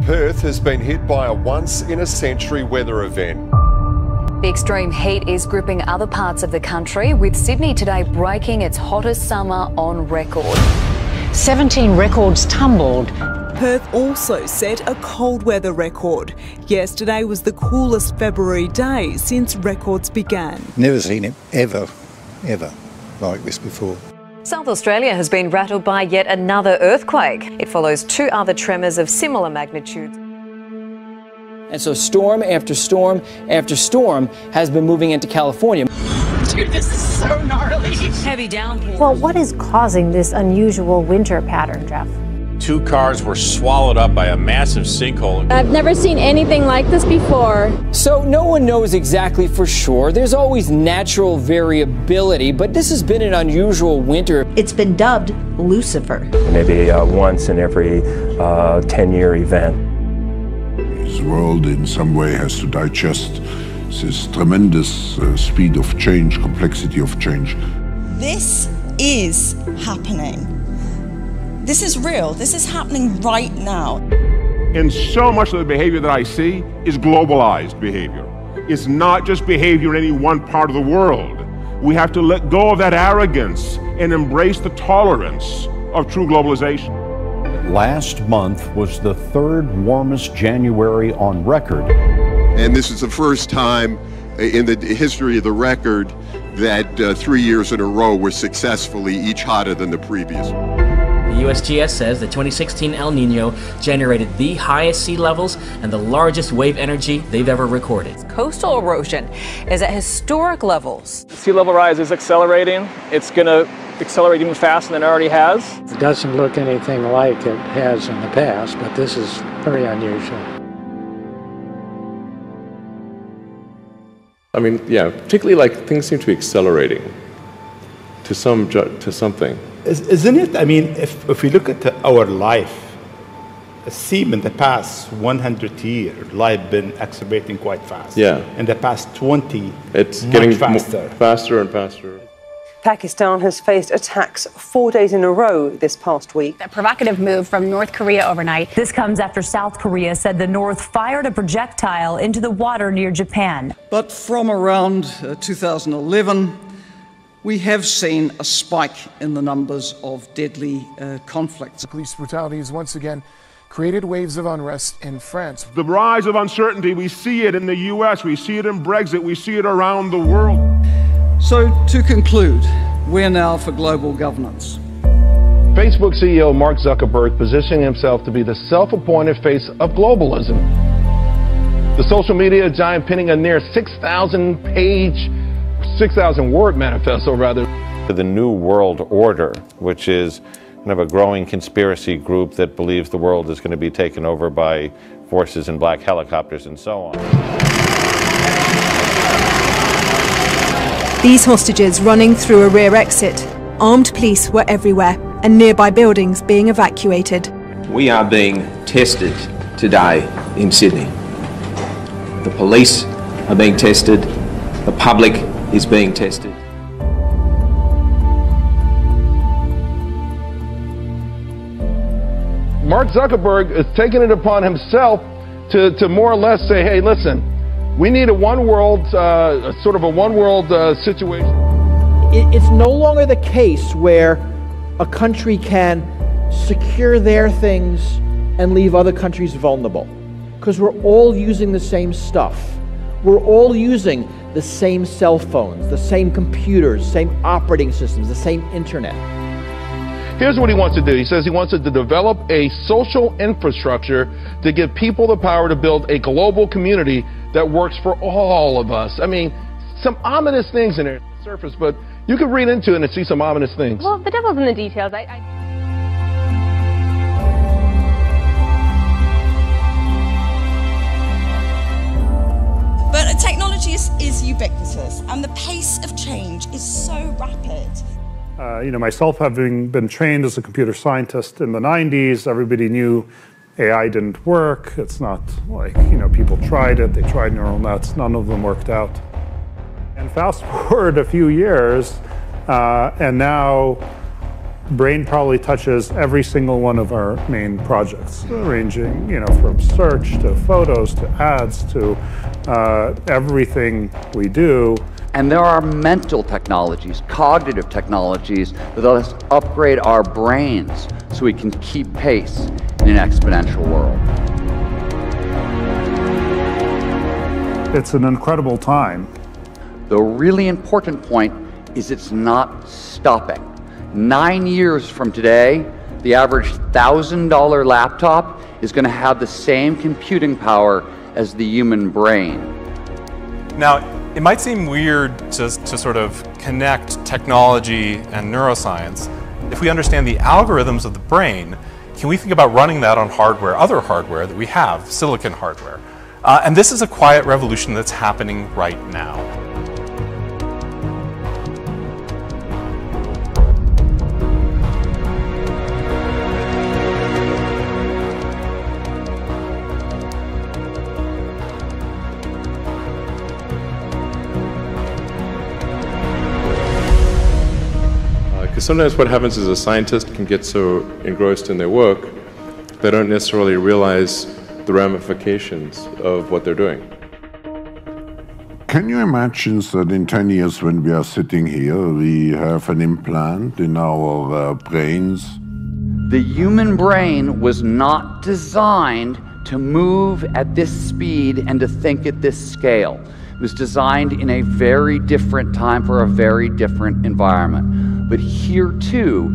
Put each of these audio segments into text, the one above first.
Perth has been hit by a once-in-a-century weather event. The extreme heat is gripping other parts of the country, with Sydney today breaking its hottest summer on record. 17 records tumbled. Perth also set a cold weather record. Yesterday was the coolest February day since records began. Never seen it ever like this before. South Australia has been rattled by yet another earthquake. It follows two other tremors of similar magnitude. And so storm after storm after storm has been moving into California. Dude, this is so gnarly. Heavy downpours. Well, what is causing this unusual winter pattern, Jeff? 2 cars were swallowed up by a massive sinkhole. I've never seen anything like this before. So no one knows exactly for sure. There's always natural variability, but this has been an unusual winter. It's been dubbed Lucifer. Maybe once in every 10-year event. The world in some way has to digest this tremendous speed of change, complexity of change. This is happening. This is real. This is happening right now. And so much of the behavior that I see is globalized behavior. It's not just behavior in any one part of the world. We have to let go of that arrogance and embrace the tolerance of true globalization. Last month was the 3rd warmest January on record. And this is the first time in the history of the record that 3 years in a row were successfully each hotter than the previous. The USGS says the 2016 El Nino generated the highest sea levels and the largest wave energy they've ever recorded. Coastal erosion is at historic levels. Sea level rise is accelerating. It's going to accelerate even faster than it already has. It doesn't look anything like it has in the past, but this is very unusual. I mean, yeah, particularly like things seem to be accelerating to something. Isn't it? I mean, if we look at our life, it seems in the past 100 years, life been accelerating quite fast. Yeah. In the past 20, it's much getting faster and faster. Pakistan has faced attacks 4 days in a row this past week. A provocative move from North Korea overnight. This comes after South Korea said the North fired a projectile into the water near Japan. But from around 2011, we have seen a spike in the numbers of deadly conflicts. Police brutality has once again created waves of unrest in France. The rise of uncertainty, we see it in the US, we see it in Brexit, we see it around the world. So to conclude, we're now for global governance. Facebook CEO Mark Zuckerberg positioning himself to be the self-appointed face of globalism. The social media giant penning a near 6,000-word manifesto, rather. The New World Order, which is kind of a growing conspiracy group that believes the world is going to be taken over by forces in black helicopters and so on. These hostages running through a rear exit. Armed police were everywhere and nearby buildings being evacuated. We are being tested today in Sydney. The police are being tested. The public is being tested. Mark Zuckerberg is taking it upon himself to more or less say, hey, listen, we need a one world, sort of a one world situation. It's no longer the case where a country can secure their things and leave other countries vulnerable. Because we're all using the same stuff. We're all using the same cell phones, the same computers, same operating systems, the same internet. Here's what he wants to do. He says he wants to develop a social infrastructure to give people the power to build a global community that works for all of us. I mean, some ominous things in there on the surface, but you can read into it and see some ominous things. Well, the devil's in the details. But technology is ubiquitous, and the pace of change is so rapid. Myself having been trained as a computer scientist in the 90s, everybody knew AI didn't work. It's not like, people tried it, they tried neural nets, none of them worked out. And fast forward a few years, and now brain probably touches every single one of our main projects, ranging, from search to photos to ads to everything we do. And there are mental technologies, cognitive technologies that let us upgrade our brains so we can keep pace in an exponential world. It's an incredible time. The really important point is it's not stopping. 9 years from today, the average $1,000 laptop is going to have the same computing power as the human brain. Now, it might seem weird just to sort of connect technology and neuroscience. If we understand the algorithms of the brain, can we think about running that on hardware, other hardware that we have, silicon hardware? And this is a quiet revolution that's happening right now. Because sometimes what happens is a scientist can get so engrossed in their work, they don't necessarily realize the ramifications of what they're doing. Can you imagine that in 10 years when we are sitting here, we have an implant in our brains? The human brain was not designed to move at this speed and to think at this scale. It was designed in a very different time for a very different environment. But here too,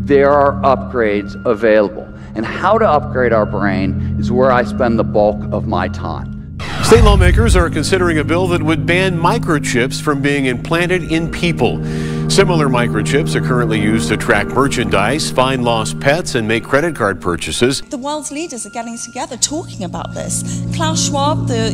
there are upgrades available. And how to upgrade our brain is where I spend the bulk of my time. State lawmakers are considering a bill that would ban microchips from being implanted in people. Similar microchips are currently used to track merchandise, find lost pets, and make credit card purchases. The world's leaders are getting together talking about this. Klaus Schwab, the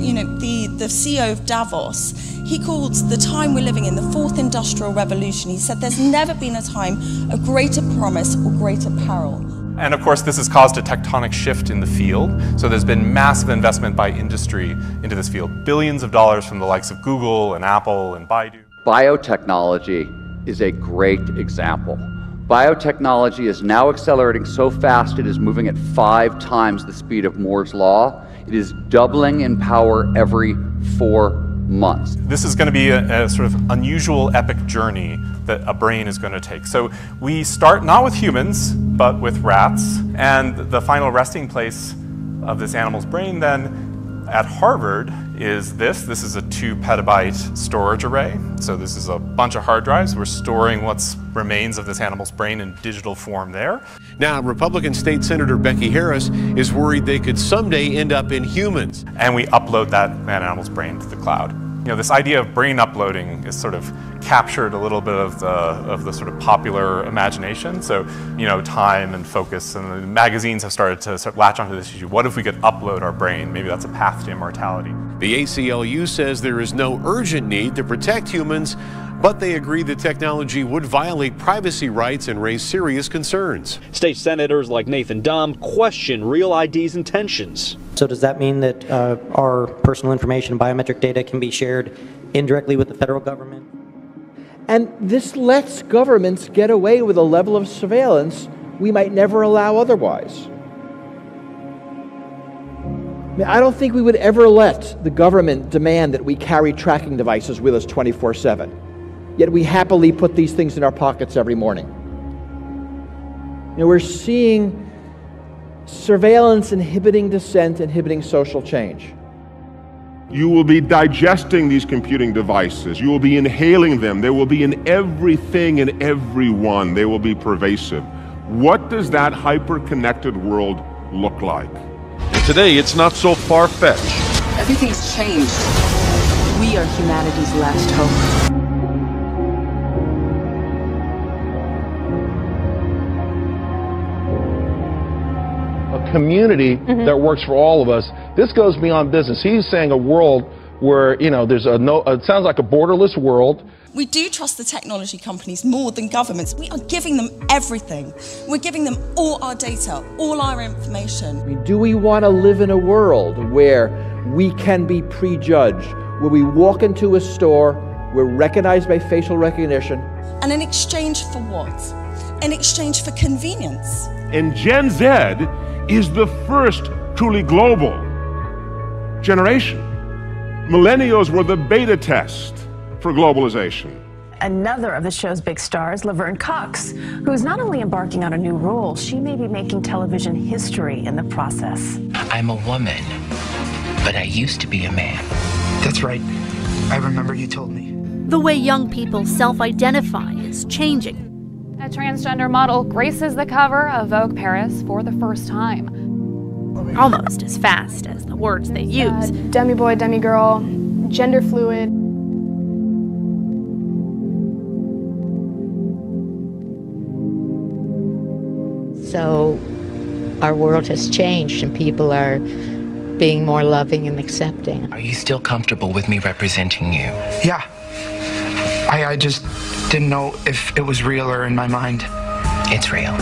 CEO of Davos, he called the time we're living in the fourth industrial revolution. He said there's never been a time of greater promise or greater peril. And of course, this has caused a tectonic shift in the field. So there's been massive investment by industry into this field. Billions of dollars from the likes of Google and Apple and Baidu. Biotechnology is a great example. Biotechnology is now accelerating so fast it is moving at 5 times the speed of Moore's law. It is doubling in power every 4 months. This is going to be a sort of unusual epic journey that a brain is going to take. So we start not with humans, but with rats. And the final resting place of this animal's brain then at Harvard is this. This is a 2 petabyte storage array. So this is a bunch of hard drives. We're storing what's remains of this animal's brain in digital form there. Now, Republican State Senator Becky Harris is worried they could someday end up in humans. And we upload that animal's brain to the cloud. This idea of brain uploading is sort of captured a little bit of the sort of popular imagination. So, Time and Focus and the magazines have started to sort of latch onto this issue. What if we could upload our brain? Maybe that's a path to immortality. The ACLU says there is no urgent need to protect humans, but they agree the technology would violate privacy rights and raise serious concerns. State senators like Nathan Dahm question Real ID's intentions. So does that mean that our personal information, biometric data, can be shared indirectly with the federal government? And this lets governments get away with a level of surveillance we might never allow otherwise. I don't think we would ever let the government demand that we carry tracking devices with us 24/7. Yet we happily put these things in our pockets every morning. We're seeing surveillance inhibiting dissent, inhibiting social change. You will be digesting these computing devices. You will be inhaling them. They will be in everything and everyone. They will be pervasive. What does that hyper-connected world look like? And today, it's not so far-fetched. Everything's changed. We are humanity's last hope. Community that works for all of us. This goes beyond business. He's saying a world where, there's it sounds like a borderless world. We do trust the technology companies more than governments. We are giving them everything. We're giving them all our data, all our information. Do we want to live in a world where we can be prejudged, where we walk into a store, we're recognized by facial recognition? And in exchange for what? in exchange for convenience. And Gen Z is the first truly global generation. Millennials were the beta test for globalization. Another of the show's big stars, Laverne Cox, who is not only embarking on a new role, she may be making television history in the process. I'm a woman, but I used to be a man. That's right. I remember you told me. The way young people self-identify is changing. A transgender model graces the cover of Vogue Paris for the first time. Almost as fast as the words they use. Demi-boy, demi-girl, gender fluid. So our world has changed and people are being more loving and accepting. Are you still comfortable with me representing you? Yeah. I just didn't know if it was real or in my mind. It's real.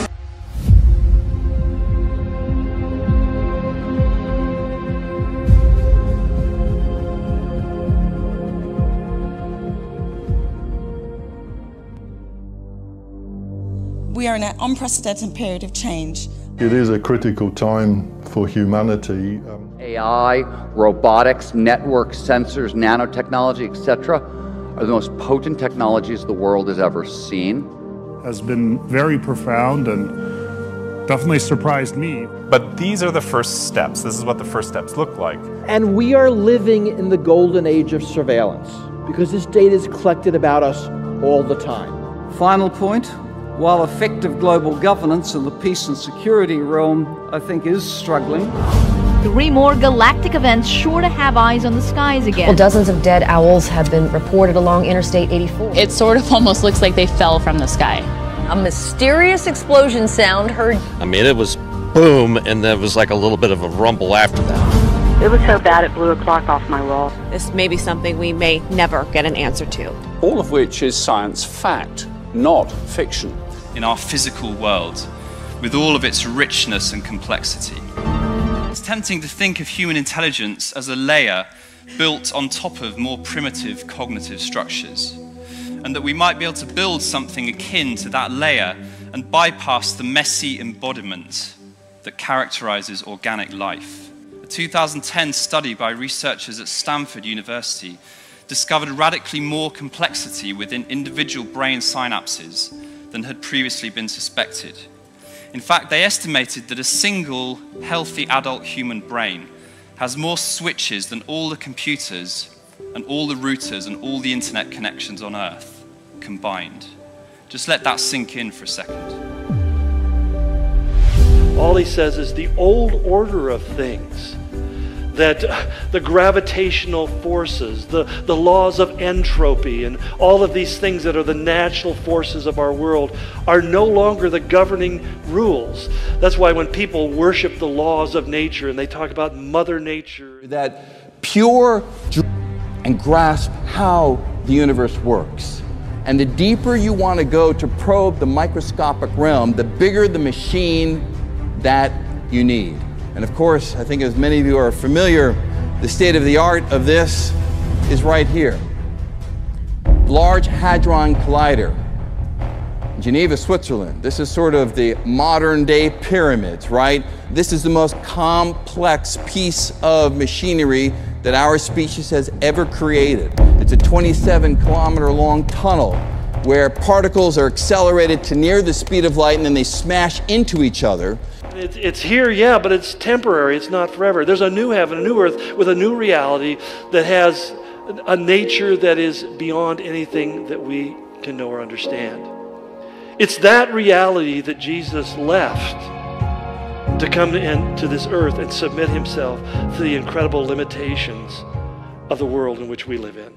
We are in an unprecedented period of change. It is a critical time for humanity. AI, robotics, networks, sensors, nanotechnology, etc. are the most potent technologies the world has ever seen. Has been very profound and definitely surprised me. But these are the first steps. This is what the first steps look like. And we are living in the golden age of surveillance because this data is collected about us all the time. Final point. While effective global governance in the peace and security realm, I think, is struggling. 3 more galactic events sure to have eyes on the skies again. Well, dozens of dead owls have been reported along Interstate 84. It sort of almost looks like they fell from the sky. A mysterious explosion sound heard. I mean, it was boom, and there was like a little bit of a rumble after that. It was so bad it blew a clock off my wall. This may be something we may never get an answer to. All of which is science fact, not fiction. In our physical world, with all of its richness and complexity. It's tempting to think of human intelligence as a layer built on top of more primitive cognitive structures, and that we might be able to build something akin to that layer and bypass the messy embodiment that characterizes organic life. A 2010 study by researchers at Stanford University discovered radically more complexity within individual brain synapses than had previously been suspected. In fact, they estimated that a single healthy adult human brain has more switches than all the computers and all the routers and all the internet connections on Earth combined. Just let that sink in for a second. All he says is the old order of things, that the gravitational forces, the laws of entropy, and all of these things that are the natural forces of our world are no longer the governing rules. That's why when people worship the laws of nature and they talk about Mother Nature, that pure and grasp how the universe works. And the deeper you want to go to probe the microscopic realm, the bigger the machine that you need. And of course, I think as many of you are familiar, the state of the art of this is right here. Large Hadron Collider, Geneva, Switzerland. This is sort of the modern day pyramids, right? This is the most complex piece of machinery that our species has ever created. It's a 27-kilometer long tunnel where particles are accelerated to near the speed of light and then they smash into each other. It's here, yeah, but it's temporary. It's not forever. There's a new heaven, a new earth with a new reality that has a nature that is beyond anything that we can know or understand. It's that reality that Jesus left to come into this earth and submit himself to the incredible limitations of the world in which we live in.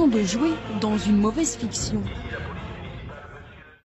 De jouer dans une mauvaise fiction.